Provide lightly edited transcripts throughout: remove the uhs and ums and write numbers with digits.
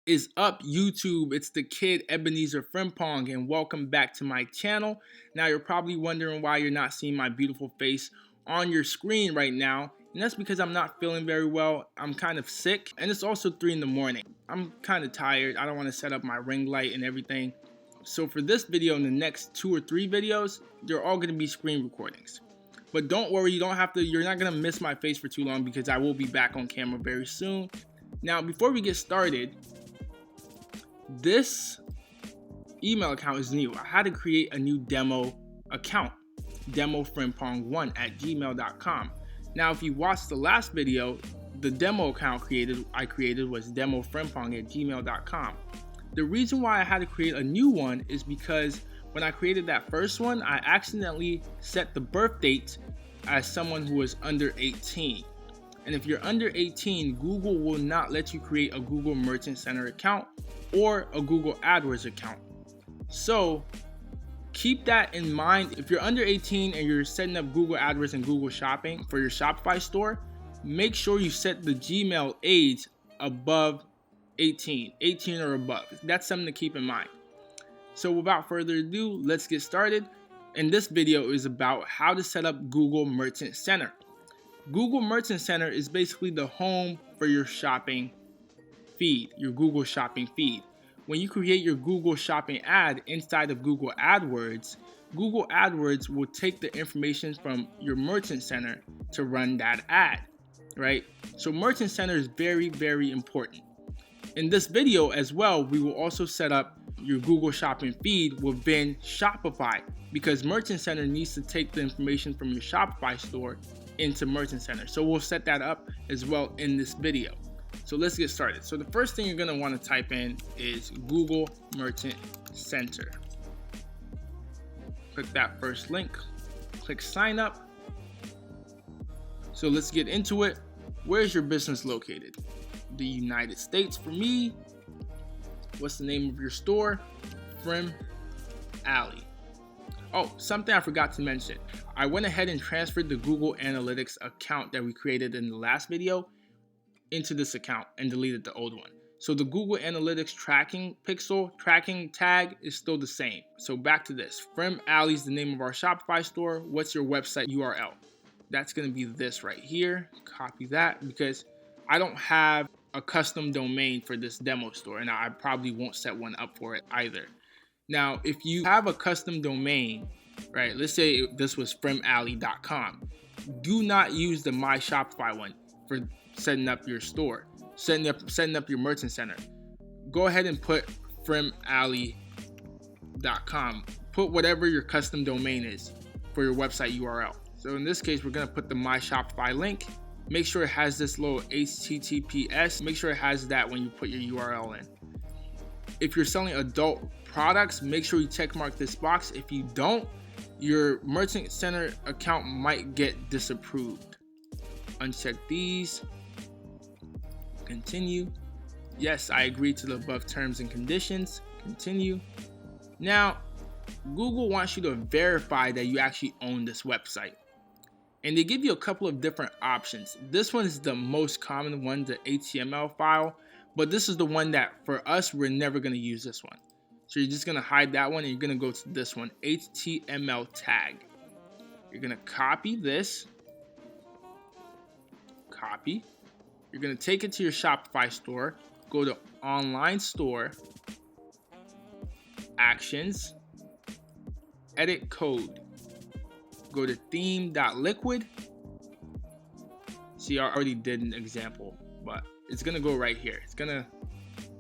Is up, YouTube? It's the kid Ebenezer Frimpong, and welcome back to my channel. Now you're probably wondering why you're not seeing my beautiful face on your screen right now, and that's because I'm not feeling very well. I'm kind of sick, and it's also 3 in the morning. I'm kind of tired. I don't want to set up my ring light and everything. So for this video and the next 2 or 3 videos, they're all going to be screen recordings. But don't worry, you're not going to miss my face for too long because I will be back on camera very soon. Now, before we get started, this email account is new. I had to create a new demo account, demofrimpong1@gmail.com. Now, if you watched the last video, the demo account I created was demofrimpong@gmail.com. The reason why I had to create a new one is because when I created that first one, I accidentally set the birth date as someone who was under 18. And if you're under 18, Google will not let you create a Google Merchant Center account or a Google AdWords account. So keep that in mind. If you're under 18 and you're setting up Google AdWords and Google Shopping for your Shopify store, make sure you set the Gmail age above 18 or above. That's something to keep in mind. So without further ado, let's get started. And this video is about how to set up Google Merchant Center. Google Merchant Center is basically the home for your shopping feed, your Google Shopping feed. When you create your Google Shopping ad inside of Google AdWords will take the information from your Merchant Center to run that ad, right? So Merchant Center is very, very important. In this video as well, we will also set up your Google Shopping feed within Shopify because Merchant Center needs to take the information from your Shopify store into Merchant Center. So we'll set that up as well in this video. So let's get started. So the first thing you're going to want to type in is Google Merchant Center. Click that first link, click sign up. So let's get into it. Where's your business located? The United States for me. What's the name of your store? Frim Alley. Oh, something I forgot to mention. I went ahead and transferred the Google Analytics account that we created in the last video into this account and deleted the old one. So the Google Analytics tracking tag is still the same. So back to this. Frim Alley is the name of our Shopify store. What's your website URL? That's going to be this right here. Copy that because I don't have a custom domain for this demo store, and I probably won't set one up for it either. Now, if you have a custom domain, right, let's say this was frimalley.com, do not use the My Shopify one for setting up your store, setting up your Merchant Center. Go ahead and put frimalley.com. Put whatever your custom domain is for your website URL. So in this case, we're going to put the My Shopify link. Make sure it has this little HTTPS. Make sure it has that when you put your URL in. If you're selling adult products, make sure you check mark this box. If you don't, your Merchant Center account might get disapproved. Uncheck these. Continue. Yes, I agree to the above terms and conditions. Continue. Now, Google wants you to verify that you actually own this website. And they give you a couple of different options. This one is the most common one, the HTML file. But this is the one that for us, we're never going to use this one. So you're just going to hide that one and you're going to go to this one, HTML tag. You're going to copy this. Copy. You're going to take it to your Shopify store. Go to Online Store. Actions. Edit Code. Go to theme.liquid. See, I already did an example, but it's going to go right here.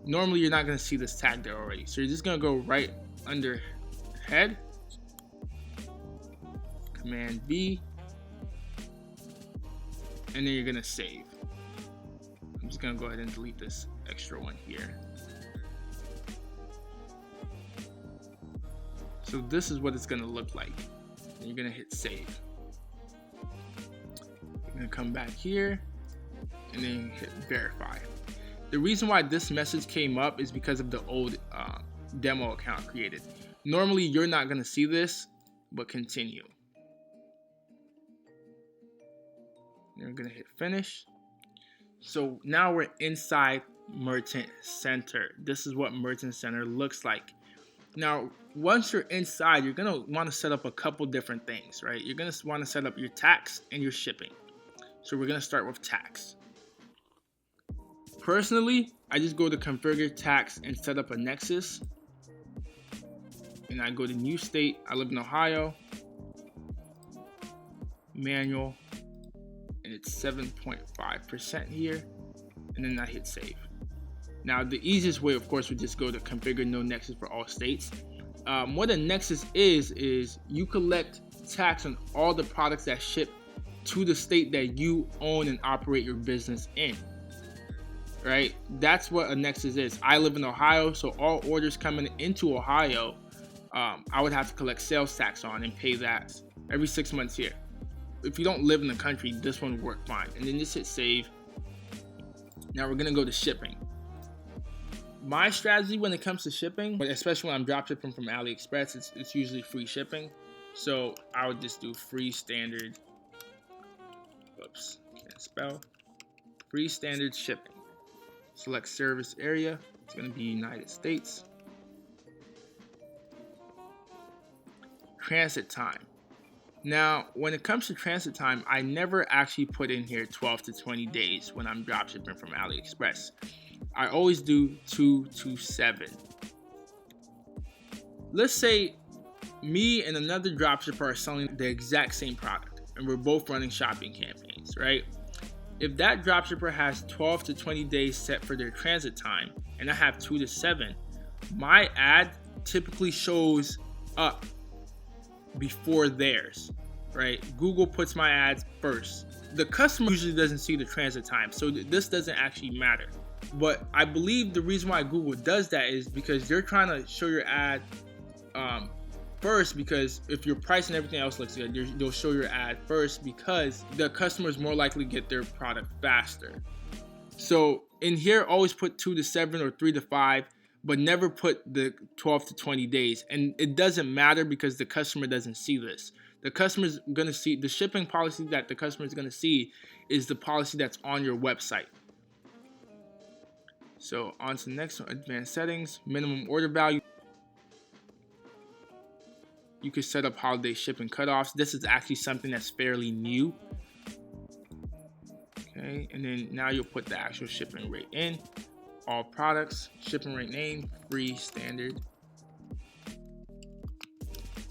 Normally you're not going to see this tag there already. So you're just going to go right under head, Command V, and then you're going to save. I'm just going to go ahead and delete this extra one here. So this is what it's going to look like. And you're going to hit save. You're going to come back here and then hit verify. The reason why this message came up is because of the old demo account created. Normally you're not going to see this, but continue. You're going to hit finish. So now we're inside Merchant Center. This is what Merchant Center looks like. Now, once you're inside, you're gonna want to set up a couple different things, right? You're gonna want to set up your tax and your shipping. So we're gonna start with tax. Personally, I just go to configure tax and set up a nexus. And I go to new state. I live in Ohio. Manual. And it's 7.5% here. And then I hit save. Now, the easiest way, of course, would just go to configure no nexus for all states. What a nexus is you collect tax on all the products that ship to the state that you own and operate your business in. Right? That's what a nexus is. I live in Ohio, so all orders coming into Ohio, I would have to collect sales tax on and pay that every 6 months here. If you don't live in the country, this one would work fine. And then just hit save. Now we're gonna go to shipping. My strategy when it comes to shipping, especially when I'm drop shipping from AliExpress, it's usually free shipping. So I would just do free standard, can't spell, free standard shipping. Select service area, it's gonna be United States. Transit time. Now, when it comes to transit time, I never actually put in here 12 to 20 days when I'm drop shipping from AliExpress. I always do 2 to 7. Let's say me and another dropshipper are selling the exact same product and we're both running shopping campaigns, right? If that dropshipper has 12 to 20 days set for their transit time and I have 2 to 7, my ad typically shows up before theirs, right? Google puts my ads first. The customer usually doesn't see the transit time, so this doesn't actually matter. But I believe the reason why Google does that is because they're trying to show your ad first, because if your price and everything else looks good, they'll show your ad first because the customer is more likely to get their product faster. So in here, always put 2 to 7 or 3 to 5, but never put the 12 to 20 days. And it doesn't matter because the customer doesn't see this. The customer's gonna see the shipping policy that the customer is gonna see is the policy that's on your website. So on to the next one, advanced settings, minimum order value. You can set up holiday shipping cutoffs. This is actually something that's fairly new. Okay, and then now you'll put the actual shipping rate in. All products, shipping rate name, free standard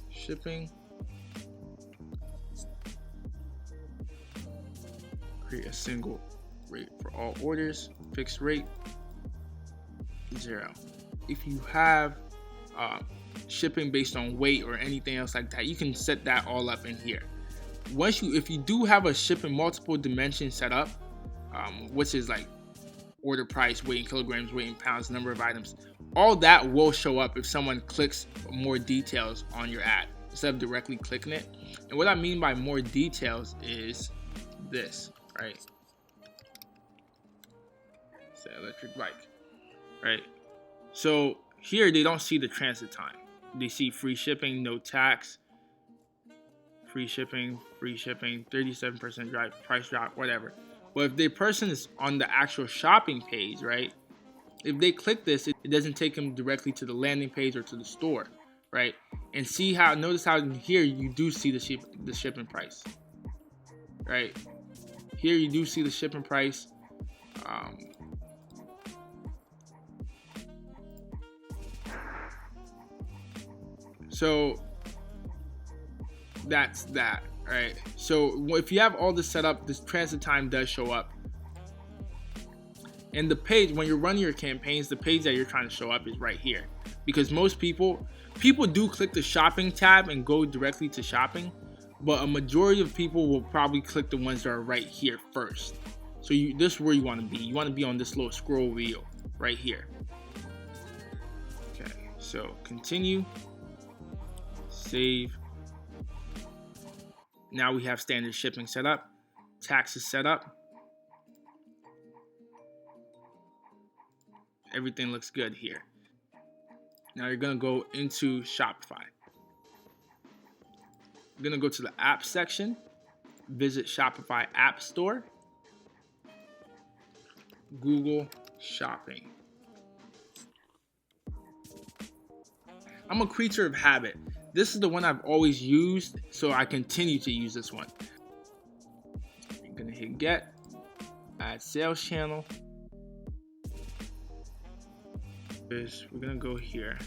shipping. Create a single rate for all orders, fixed rate, 0. If you have shipping based on weight or anything else like that, you can set that all up in here. If you do have a shipping multiple dimensions set up, which is like order price, weight in kilograms, weight in pounds, number of items, all that will show up if someone clicks more details on your ad instead of directly clicking it. And what I mean by more details is this, right? Say electric bike, right? So here they don't see the transit time. They see free shipping, no tax, free shipping, 37% price drop, whatever. But if the person is on the actual shopping page, right? If they click this, it doesn't take them directly to the landing page or to the store, right? And notice how in here you do see the shipping price, right? Here you do see the shipping price. So that's that, right? So if you have all this set up, this transit time does show up. And the page, when you're running your campaigns, the page that you're trying to show up is right here. Because most people do click the shopping tab and go directly to shopping, but a majority of people will probably click the ones that are right here first. So this is where you want to be. You want to be on this little scroll wheel right here. Okay, so continue, save. Now we have standard shipping set up, taxes set up. Everything looks good here. Now you're gonna go into Shopify. You're gonna go to the app section, visit Shopify App Store, Google shopping. I'm a creature of habit. This is the one I've always used, so I continue to use this one. You're gonna hit get, add sales channel. We're gonna go here.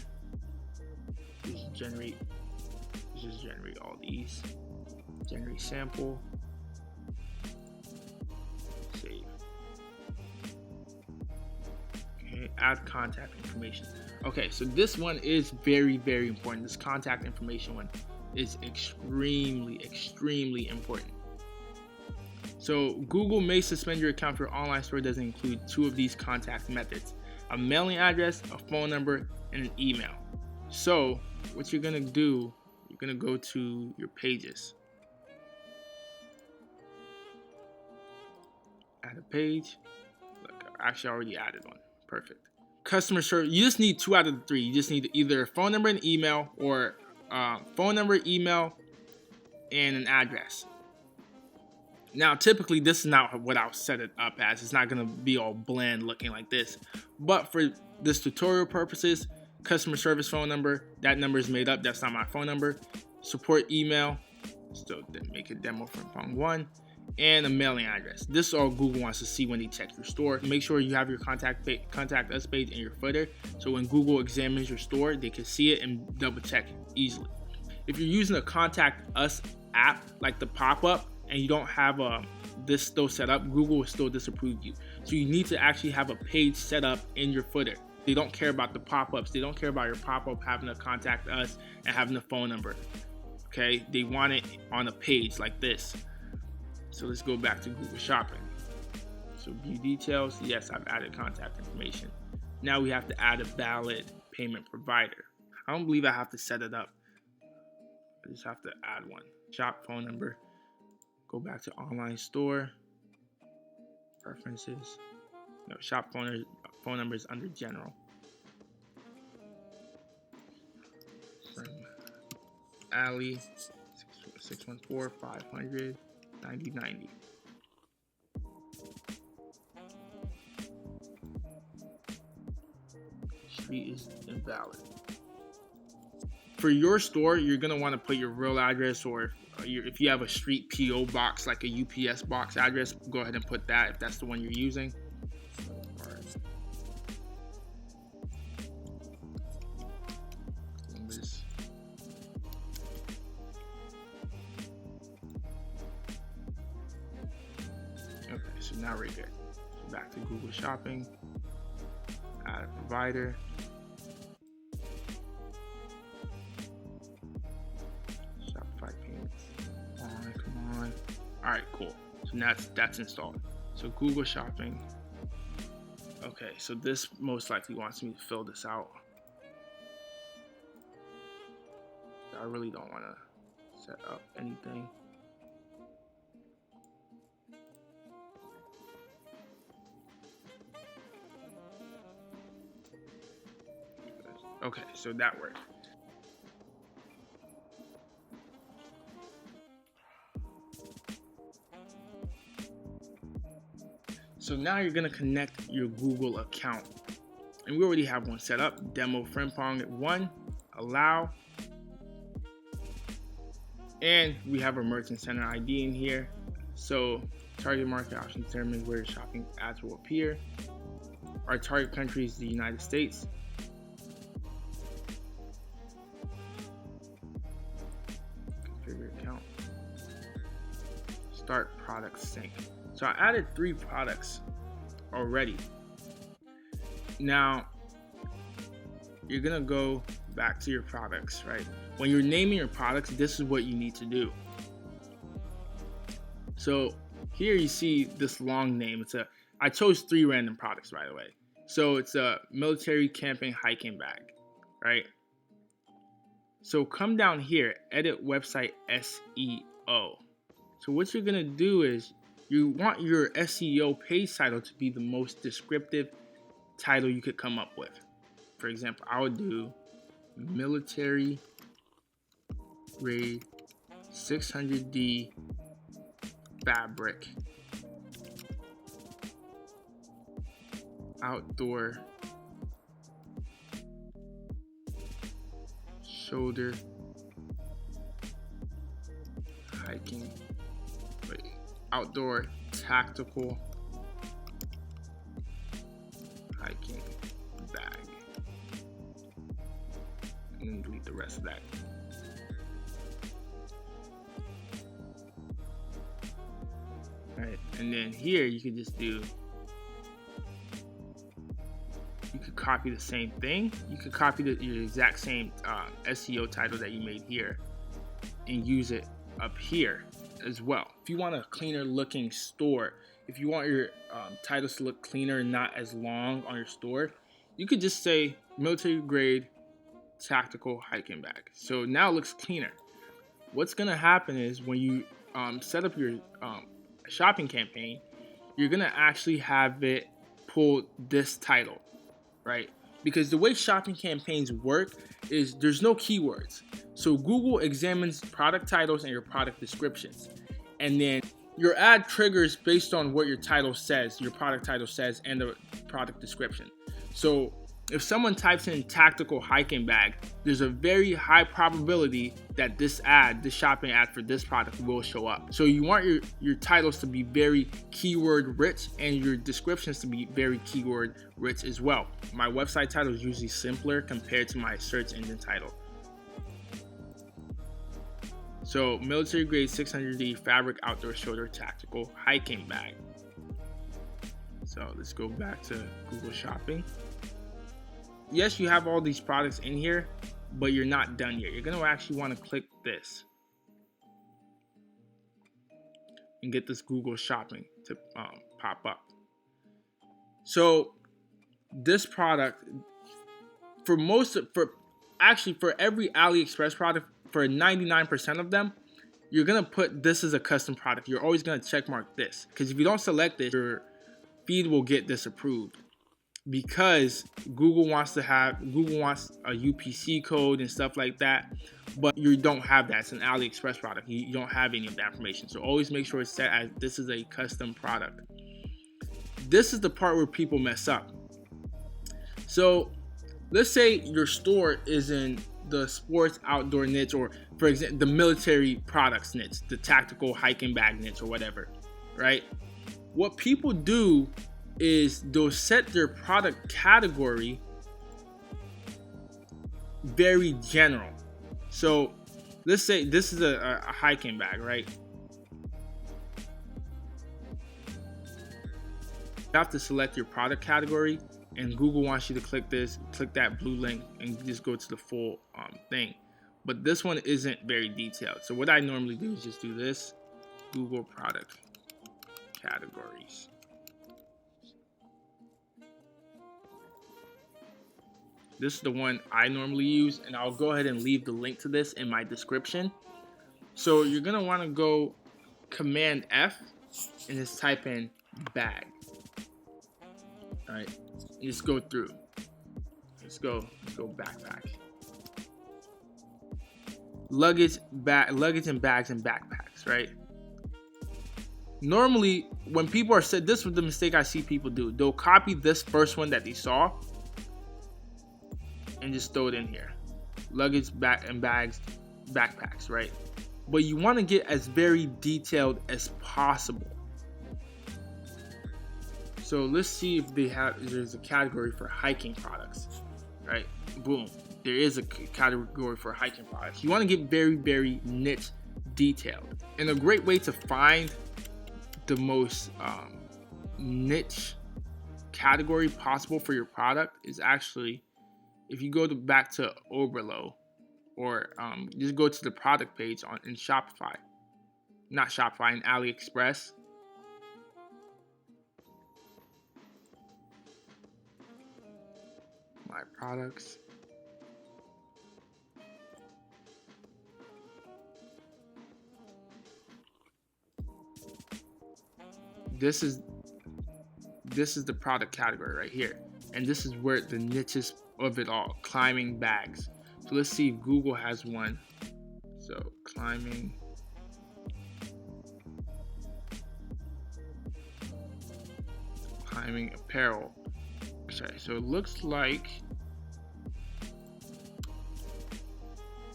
Just generate all these. Generate sample. Save. Okay, add contact information. Okay, so this one is very, very important. This contact information one is extremely, extremely important. So Google may suspend your account if your online store doesn't include two of these contact methods: a mailing address, a phone number, and an email. So what you're gonna do, you're gonna go to your pages. Add a page. Look, actually I already added one. Perfect. Customer service, you just need 2 out of the 3. You just need either a phone number and email, or phone number, email, and an address. Now, typically, this is not what I'll set it up as. It's not going to be all bland looking like this. But for this tutorial purposes, customer service phone number, that number is made up. That's not my phone number. Support email, so make it Demo Frimpong 1. And a mailing address. This is all Google wants to see when they check your store. Make sure you have your contact us page in your footer, so when Google examines your store, they can see it and double check easily. If you're using a contact us app like the pop-up and you don't have this still set up, Google will still disapprove you. So you need to actually have a page set up in your footer. They don't care about the pop-ups. They don't care about your pop-up having to contact us and having a phone number. Okay, they want it on a page like this. So let's go back to Google Shopping. So view details. Yes, I've added contact information. Now we have to add a valid payment provider. I don't believe I have to set it up. I just have to add one. Shop phone number. Go back to online store. Preferences. No, shop phone number is under general. From Ali 614-500. 9090. Street is invalid. For your store, you're going to want to put your real address, or if you have a street PO box like a UPS box address, go ahead and put that if that's the one you're using. Okay, so now we're good. So back to Google Shopping. Add a provider. Shopify payments. Come on. All right, cool. So now that's installed. So Google Shopping. Okay, so this most likely wants me to fill this out. I really don't want to set up anything. Okay, so that worked. So now you're gonna connect your Google account. And we already have one set up, Demo Frimpong 1, allow. And we have our Merchant Center ID in here. So target market option determines where your shopping ads will appear. Our target country is the United States. Configure account. Start product sync. So I added 3 products already. Now you're gonna go back to your products, right? When you're naming your products, this is what you need to do. So here you see this long name. I chose 3 random products, by the way. So it's a military camping hiking bag, right? So come down here, edit website SEO. So what you're gonna do is you want your SEO page title to be the most descriptive title you could come up with. For example, I would do military grade 600D fabric outdoor shoulder hiking, outdoor tactical hiking bag, and then delete the rest of that. Alright, and then here you can just do, you could copy the same thing. You could copy your exact same SEO title that you made here and use it up here as well. If you want a cleaner looking store, if you want your titles to look cleaner and not as long on your store, you could just say military grade tactical hiking bag. So now it looks cleaner. What's gonna happen is when you set up your shopping campaign, you're gonna actually have it pull this title, right? Because the way shopping campaigns work is there's no keywords. So Google examines product titles and your product descriptions. And then your ad triggers based on what your title says, your product title says, and the product description. So if someone types in tactical hiking bag, there's a very high probability that this shopping ad for this product will show up. So you want your titles to be very keyword rich and your descriptions to be very keyword rich as well. My website title is usually simpler compared to my search engine title. So military grade 600D fabric outdoor shoulder tactical hiking bag. So let's go back to Google Shopping. Yes, you have all these products in here, but you're not done yet. You're going to actually want to click this and get this Google Shopping to pop up. So this product, for every AliExpress product, for 99% of them, you're going to put this as a custom product. You're always going to check mark this, because if you don't select this, your feed will get disapproved. Because Google wants a UPC code and stuff like that, but you don't have that. It's an AliExpress product. You don't have any of that information. So always make sure it's set as this is a custom product. This is the part where people mess up. So let's say your store is in the sports outdoor niche, or for example, the military products niche, the tactical hiking bag niche or whatever, right? What people do is they'll set their product category very general. So let's say this is a hiking bag, right? You have to select your product category, and Google wants you to click that blue link and just go to the full thing. But this one isn't very detailed. So what I normally do is just do this, Google product categories. This is the one I normally use, and I'll go ahead and leave the link to this in my description. So you're gonna want to go Command F and just type in bag. All right, just go through. Let's go backpack. Luggage and bags and backpacks, right? Normally, when people are said, this was the mistake I see people do. They'll copy this first one that they saw and just throw it in here. Luggage, and bags, backpacks, right? But you want to get as very detailed as possible. So let's see if there's a category for hiking products, right? Boom, there is a category for hiking products. You want to get very, very niche detailed. And a great way to find the most niche category possible for your product is actually, if you go back to Oberlo, or just go to the product page in Shopify, not Shopify, in AliExpress. My products. This is the product category right here, and this is where the niches of it all, climbing bags. So let's see if Google has one. So climbing apparel. sorry. So it looks like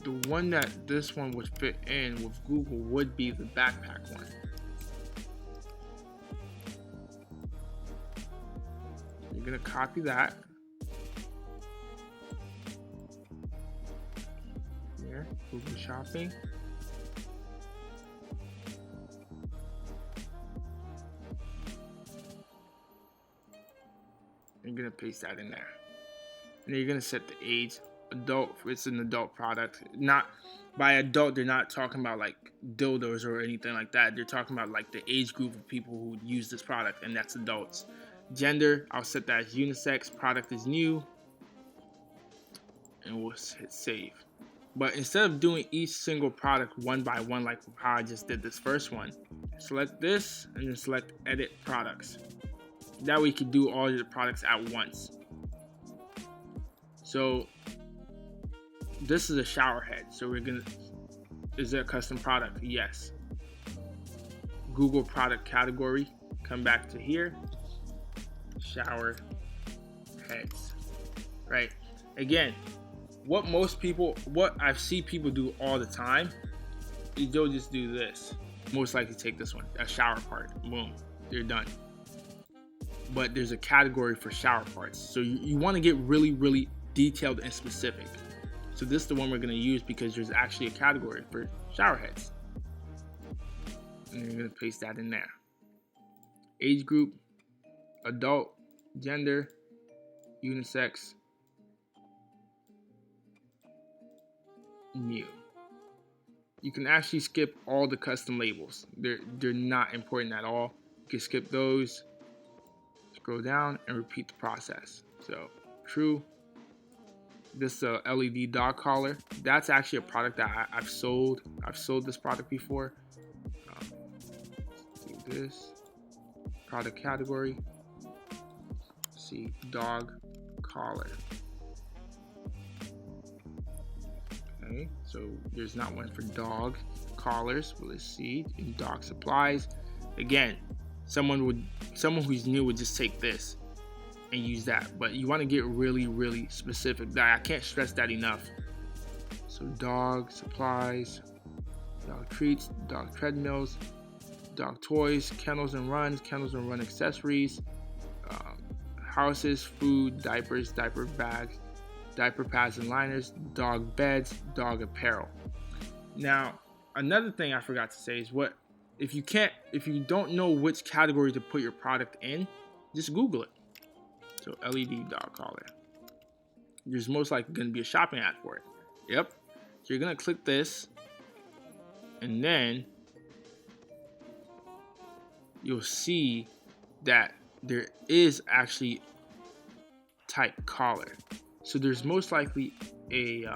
the one that this one would fit in with Google would be the backpack one. You're gonna copy that. Here, Google Shopping. You're gonna paste that in there. And then you're gonna set the age. Adult, it's an adult product. Not by adult, they're not talking about like dildos or anything like that. They're talking about like the age group of people who use this product, and that's adults. Gender, I'll set that as unisex. Product is new, and we'll hit save. But instead of doing each single product one by one like how I just did this first one, select this and then select edit products. That way you can do all your products at once. So this is a shower head. So we're gonna, is it a custom product? Yes. Google product category, come back to here, shower heads, right? Again, what I've seen people do all the time is they'll just do this. Most likely take this one, a shower part, boom, they're done. But there's a category for shower parts. So you want to get really, really detailed and specific. So this is the one we're going to use because there's actually a category for shower heads. And you're going to paste that in there. Age group, adult, gender, unisex, new. You can actually skip all the custom labels. They're not important at all. You can skip those, scroll down, and repeat the process. So true. This is a LED dog collar. That's actually a product that I've sold. I've sold this product before. Do this product category. See, dog collar. Okay, so there's not one for dog collars. But let's see, in dog supplies. Again, someone who's new would just take this and use that, but you want to get really, really specific. I can't stress that enough. So dog supplies, dog treats, dog treadmills, dog toys, kennels and run accessories, houses, food, diapers, diaper bags, diaper pads and liners, dog beds, dog apparel. Now, another thing I forgot to say is if you don't know which category to put your product in, just Google it. So LED dog collar. There's most likely going to be a shopping ad for it. Yep. So you're going to click this, and then you'll see that there is actually type collar. So there's most likely a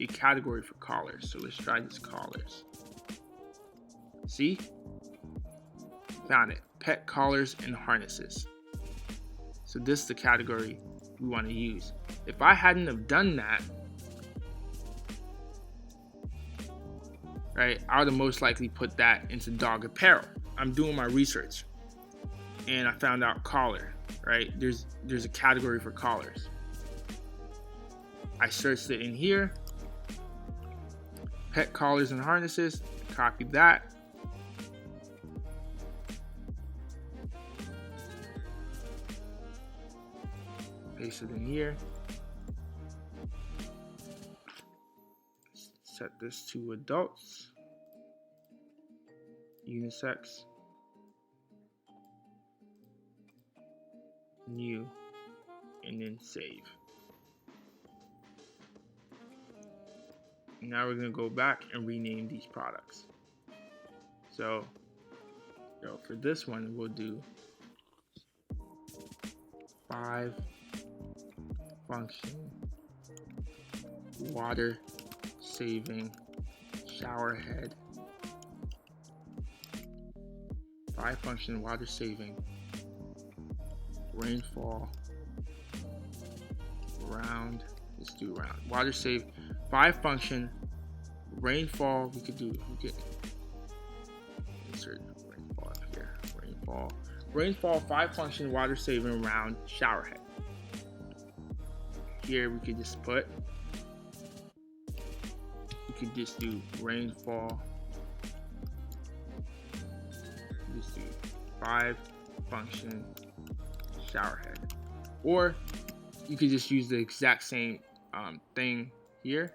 category for collars. So let's try this collars. See? Found it. Pet collars and harnesses. So this is the category we want to use. If I hadn't have done that, right, I would have most likely put that into dog apparel. I'm doing my research, and I found out collar, right? There's a category for collars. I searched it in here, pet collars and harnesses, copied that. Paste it in here. Set this to adults, unisex, new, and then save. Now we're going to go back and rename these products. So for this one, we'll do 5 function water saving shower head. 5 function water saving rainfall round. Let's do round. Water save 5 function rainfall. We could insert rainfall up here. Rainfall 5 function water saving round shower head. here we could just put, we could just do rainfall, just do 5 function shower head, or you could just use the exact same thing here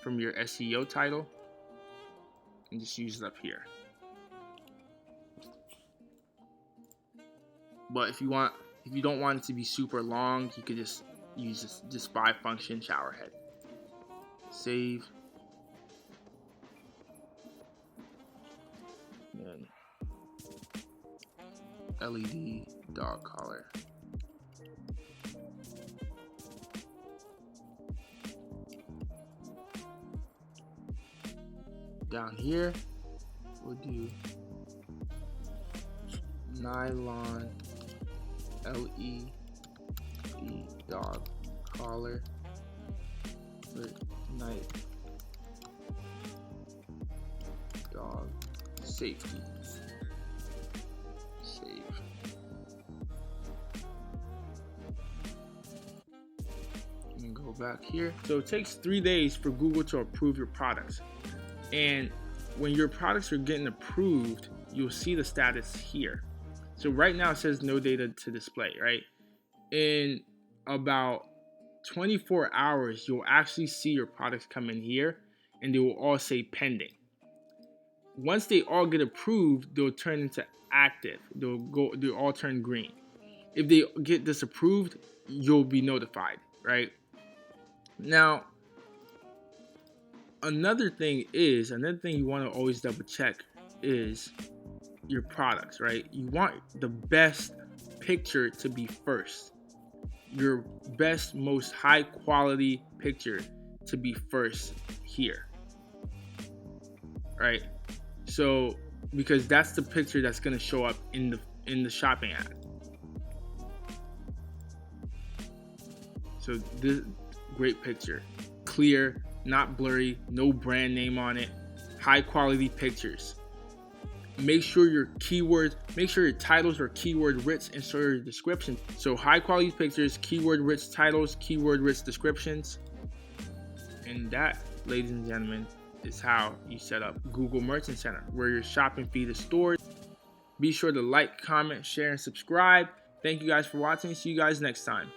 from your SEO title and just use it up here. But if you don't want it to be super long, you could just use this 5 function shower head. Save. And LED dog collar. Down here, we'll do nylon LED dog collar with night dog safety. Save. And go back here. So it takes 3 days for Google to approve your products. And when your products are getting approved, you'll see the status here. So right now it says no data to display, right? In about 24 hours, you'll actually see your products come in here and they will all say pending. Once they all get approved, they'll turn into active. They'll all turn green. If they get disapproved, you'll be notified, right? Now, another thing you want to always double check is your products, right? You want the best picture to be first. Your best, most high quality picture to be first here, right? So, because that's the picture that's going to show up in the shopping ad. So this great picture, clear, not blurry, no brand name on it, high quality pictures. Make sure your titles are keyword rich, and so your description. So high quality pictures, keyword rich titles, keyword rich descriptions. And that, ladies and gentlemen, is how you set up Google Merchant Center, where your shopping feed is stored. Be sure to like, comment, share, and subscribe. Thank you guys for watching. See you guys next time.